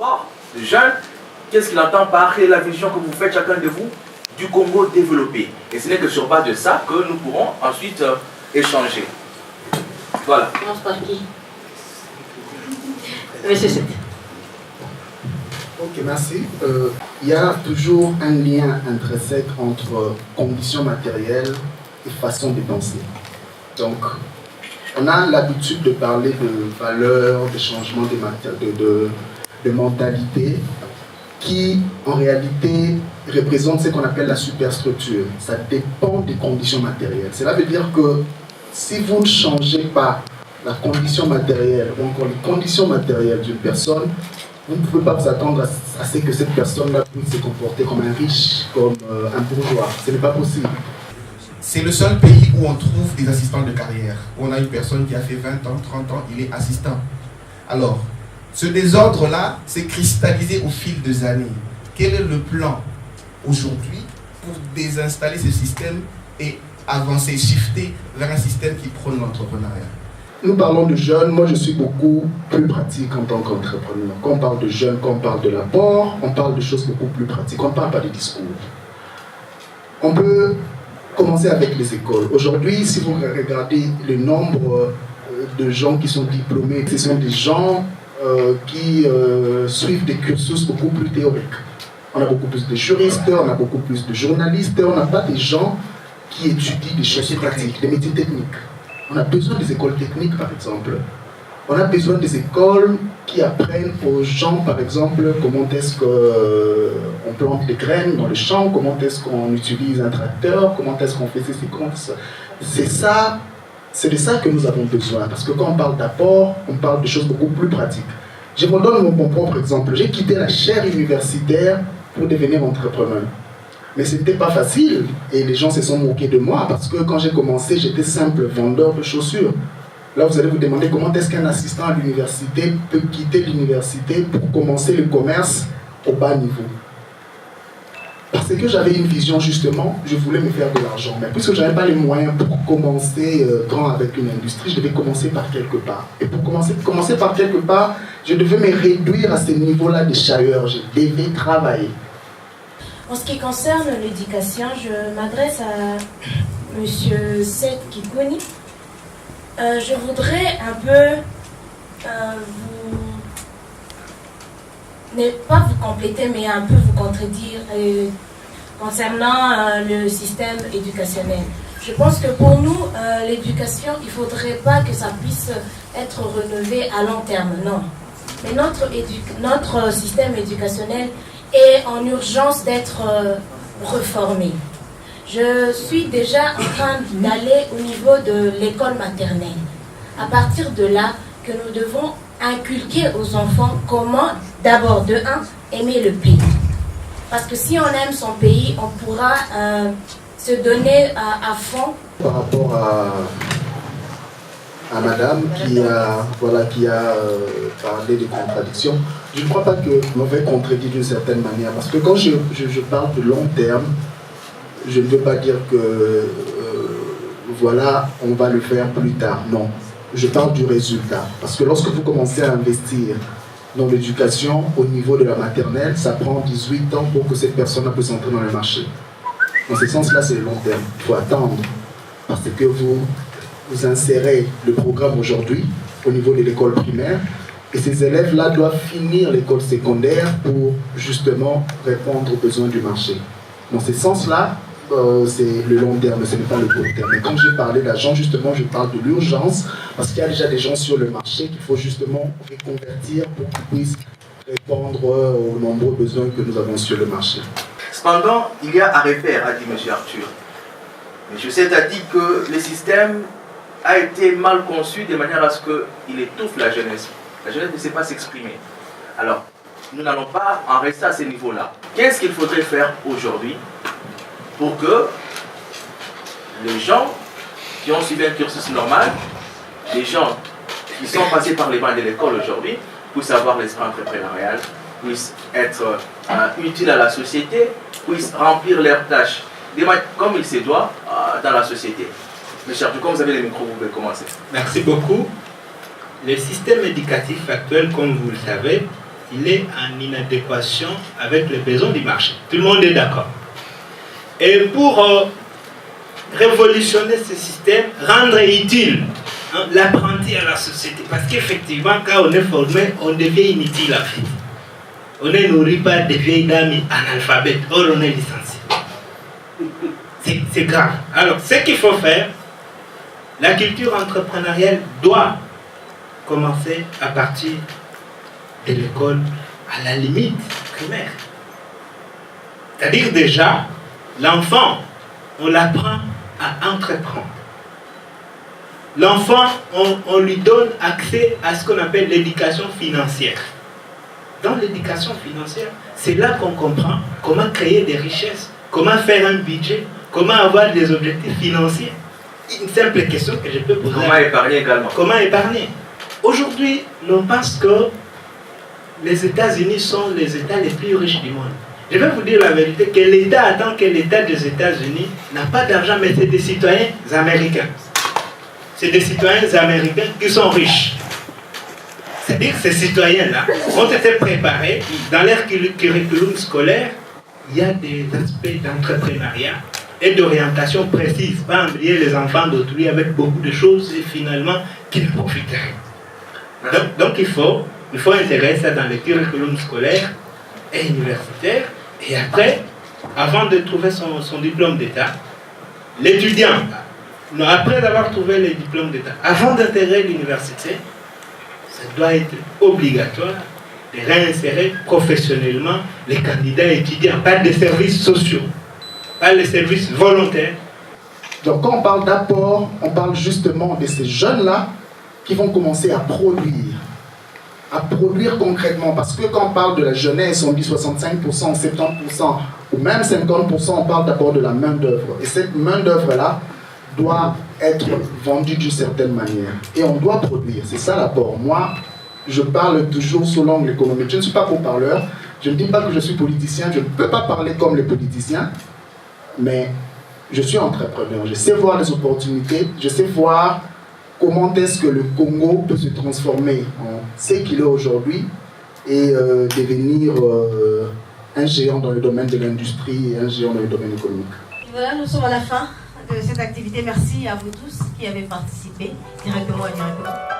rapport de jeunes. Qu'est-ce qu'il entend par la vision que vous faites chacun de vous du Congo développé? Et ce n'est que sur base de ça que nous pourrons ensuite échanger. Voilà. On commence par qui? Monsieur Seth. Ok, merci. Il y a toujours un lien intrinsèque entre conditions matérielles et façon de penser. Donc, on a l'habitude de parler de valeurs, de changements de mentalité qui, en réalité, représentent ce qu'on appelle la superstructure. Ça dépend des conditions matérielles. Cela veut dire que si vous ne changez pas la condition matérielle ou encore les conditions matérielles d'une personne, vous ne pouvez pas vous attendre à ce que cette personne-là puisse se comporter comme un riche, comme un bourgeois. Ce n'est pas possible. C'est le seul pays où on trouve des assistants de carrière. On a une personne qui a fait 20 ans, 30 ans, il est assistant. Alors, ce désordre-là s'est cristallisé au fil des années. Quel est le plan aujourd'hui pour désinstaller ce système et avancer, shifter vers un système qui prône l'entrepreneuriat? Nous parlons de jeunes, moi je suis beaucoup plus pratique en tant qu'entrepreneur. Quand on parle de jeunes, quand on parle de l'apport, on parle de choses beaucoup plus pratiques, on ne parle pas de discours. On peut commencer avec les écoles. Aujourd'hui, si vous regardez le nombre de gens qui sont diplômés, ce sont des gens qui suivent des cursus beaucoup plus théoriques. On a beaucoup plus de juristes, on a beaucoup plus de journalistes, on n'a pas des gens qui étudient des choses pratiques, des métiers techniques. On a besoin des écoles techniques, par exemple. On a besoin des écoles qui apprennent aux gens, par exemple, comment est-ce qu'on plante les graines dans le champ, comment est-ce qu'on utilise un tracteur, comment est-ce qu'on fait ces séquences. C'est de ça que nous avons besoin. Parce que quand on parle d'apport, on parle de choses beaucoup plus pratiques. Je vous donne mon propre exemple. J'ai quitté la chaire universitaire pour devenir entrepreneur. Mais ce n'était pas facile et les gens se sont moqués de moi parce que quand j'ai commencé, j'étais simple vendeur de chaussures. Là, vous allez vous demander comment est-ce qu'un assistant à l'université peut quitter l'université pour commencer le commerce au bas niveau. Parce que j'avais une vision justement, je voulais me faire de l'argent. Mais puisque je n'avais pas les moyens pour commencer grand avec une industrie, je devais commencer par quelque part. Et pour commencer par quelque part, je devais me réduire à ce niveau-là de chaleur. Je devais travailler. En ce qui concerne l'éducation, je m'adresse à M. Seth Kikouni. Je voudrais un peu ne pas vous compléter, mais un peu vous contredire concernant le système éducationnel. Je pense que pour nous, l'éducation, il ne faudrait pas que ça puisse être rénové à long terme, non. Mais notre système éducationnel est en urgence d'être reformé. Je suis déjà en train d'aller au niveau de l'école maternelle. À partir de là, que nous devons inculquer aux enfants comment, d'abord, de un, aimer le pays. Parce que si on aime son pays, on pourra se donner à fond. Par rapport à madame qui a parlé de contradictions, je ne crois pas que l'on va contredire d'une certaine manière. Parce que quand je parle de long terme, je ne veux pas dire que voilà, on va le faire plus tard. Non, je parle du résultat. Parce que lorsque vous commencez à investir dans l'éducation au niveau de la maternelle, ça prend 18 ans pour que cette personne puisse entrer dans le marché. Dans ce sens-là, c'est le long terme. Il faut attendre. Parce que vous insérez le programme aujourd'hui au niveau de l'école primaire et ces élèves-là doivent finir l'école secondaire pour justement répondre aux besoins du marché. Dans ce sens-là, c'est le long terme, ce n'est pas le court terme. Mais quand j'ai parlé d'argent, justement, je parle de l'urgence parce qu'il y a déjà des gens sur le marché qu'il faut justement reconvertir pour qu'ils puissent répondre aux nombreux besoins que nous avons sur le marché. Cependant, il y a à refaire, a dit M. Arthur. M. Seth a dit que le système a été mal conçu de manière à ce qu'il étouffe la jeunesse. La jeunesse ne sait pas s'exprimer. Alors, nous n'allons pas en rester à ce niveau-là. Qu'est-ce qu'il faudrait faire aujourd'hui pour que les gens qui ont suivi un cursus normal, les gens qui sont passés par les bancs de l'école aujourd'hui, puissent avoir l'esprit entrepreneurial, puissent être utiles à la société, puissent remplir leurs tâches comme il se doit dans la société. Mes chers, comme vous avez les micros, vous pouvez commencer. Merci beaucoup. Le système éducatif actuel, comme vous le savez, il est en inadéquation avec les besoins du marché. Tout le monde est d'accord. Et pour révolutionner ce système, rendre utile l'apprenti à la société, parce qu'effectivement, quand on est formé, on devient inutile en fait. On ne nourrit pas des vieilles dames analphabètes, or on est licencié. C'est grave. Alors, ce qu'il faut faire, la culture entrepreneuriale doit commencer à partir de l'école, à la limite primaire. C'est-à-dire déjà, l'enfant, on l'apprend à entreprendre. L'enfant, on lui donne accès à ce qu'on appelle l'éducation financière. Dans l'éducation financière, c'est là qu'on comprend comment créer des richesses, comment faire un budget, comment avoir des objectifs financiers. Une simple question que je peux poser. Comment épargner également. Comment épargner? Aujourd'hui, l'on pense que les États-Unis sont les États les plus riches du monde. Je vais vous dire la vérité, que l'État attend que l'État des États-Unis n'a pas d'argent, mais c'est des citoyens américains. C'est des citoyens américains qui sont riches. C'est-à-dire que ces citoyens-là ont été préparés dans leur curriculum scolaire. Il y a des aspects d'entrepreneuriat et d'orientation précise, pas envoyer les enfants d'autrui avec beaucoup de choses et finalement qui ne profiteraient. Donc il faut intégrer ça dans le curriculum scolaire et universitaire. Et après, avant de trouver son diplôme d'État, l'étudiant, après avoir trouvé le diplôme d'État, avant d'intégrer l'université, ça doit être obligatoire de réinsérer professionnellement les candidats étudiants, pas des services sociaux, pas les services volontaires. Donc quand on parle d'apport, on parle justement de ces jeunes-là qui vont commencer à produire concrètement. Parce que quand on parle de la jeunesse, on dit 65%, 70% ou même 50%, on parle d'abord de la main-d'œuvre. Et cette main-d'œuvre-là doit être vendue d'une certaine manière. Et on doit produire, c'est ça l'apport. Moi, je parle toujours sous l'angle économique. Je ne suis pas co-parleur, je ne dis pas que je suis politicien, je ne peux pas parler comme les politiciens, mais je suis entrepreneur. Je sais voir les opportunités, je sais voir comment est-ce que le Congo peut se transformer en ce qu'il est aujourd'hui et devenir un géant dans le domaine de l'industrie et un géant dans le domaine économique. Et voilà, nous sommes à la fin de cette activité. Merci à vous tous qui avez participé, directement et indirectement.